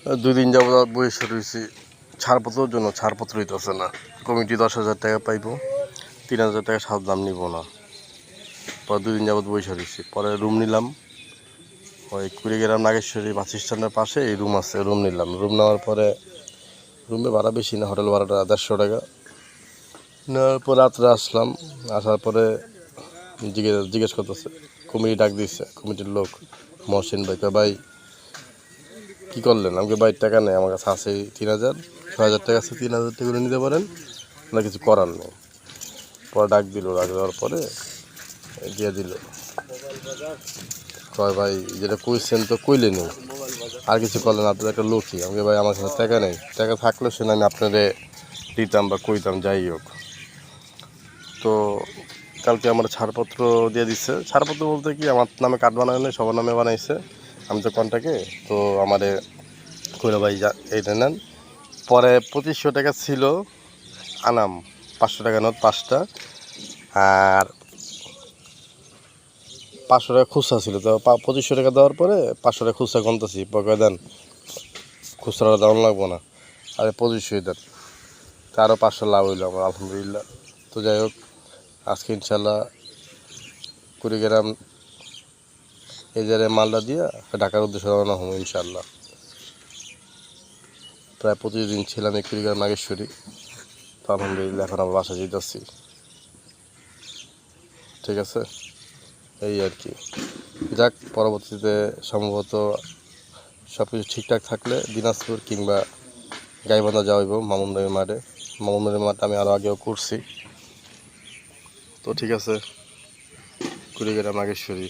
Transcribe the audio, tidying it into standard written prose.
2 দিন যাবত বসে রয়েছি ছাড়পত্রের জন্য, ছাড়পত্র হইতেছে না। কমিটি 10,000 টাকা পাইব, 3,000 টাকা সাত দাম নিব না। পরে 2 দিন যাবত বসে রয়েছি। পরে রুম নিলাম, ওই কুড়িগ্রাম নাগেশ্বরী বাস স্ট্যান্ডের পাশে এই রুম আছে, রুম নিলাম। রুম নেওয়ার পরে রুমে ভাড়া বেশি না, হোটেল ভাড়াটা 150 টাকা। নেওয়ার পর রাত্রে আসলাম। আসার পরে জিজ্ঞেস করতেছে, কমিটি ডাক দিচ্ছে, কমিটির লোক মহসিন ভাই। ভাই কী করলেন? আমাকে বাইর টাকা নেই, আমার কাছে আছে 3,000, 6,000 টাকা আছে, 3,000 টাকা করে নিতে পারেন, না কিছু করার নেই। পরে ডাক দেওয়ার পরে দিয়ে দিল। কয় ভাই যেটা কইছেন তো কইলে নেই, আর কিছু করলেন, আপনাদের একটা লোকই। আমাকে ভাই আমার কাছে টাকা নেই, টাকা থাকলে সে আমি আপনাদের দিতাম বা কইতাম, যাই হোক। তো কালকে আমার ছাড়পত্র দিয়ে দিচ্ছে। ছাড়পত্র বলতে কি, আমার নামে কার্ড বানানো নেই, সবার নামে বানাইছে। আমি তো কন্টাকে, তো আমারে কইলো ভাই এইটা নেন। পরে 2500 টাকা ছিল আনাম, 500 টাকা নোট 5টা, আর 500 টাকা খুচরা ছিল। তো 2500 টাকা দেওয়ার পরে 500 টাকা খুচরা গণতেছি, পরে দেন খুচরা দেওয়ান লাগবো না, আরে 2500 দেন। তারও 500 লাভ হইলো আমার, আলহামদুলিল্লাহ। তো যাই হোক, আজকে ইনশাল্লাহ কুড়িগ্রাম এই জায়গায় মালটা দিয়ে ঢাকার উদ্দেশ্যে রওনা হবো ইনশাল্লাহ। প্রায় 25 দিন ছিলাম এই কুড়িগ্রাম নাগেশ্বরী। তো আলহামদুলিল্লাহ এখন আমার বাসা যেতেছি। ঠিক আছে, এই আর কি। যাক, পরবর্তীতে সম্ভবত সব কিছু ঠিকঠাক থাকলে দিনাজপুর কিংবা গাইবান্ধা যাওয়া হইব, মামুনবাড়ির মাঠে। মামুনবাড়ির মাঠ আমি আরও আগেও করছি। তো ঠিক আছে, কুড়িগ্রাম নাগেশ্বরী।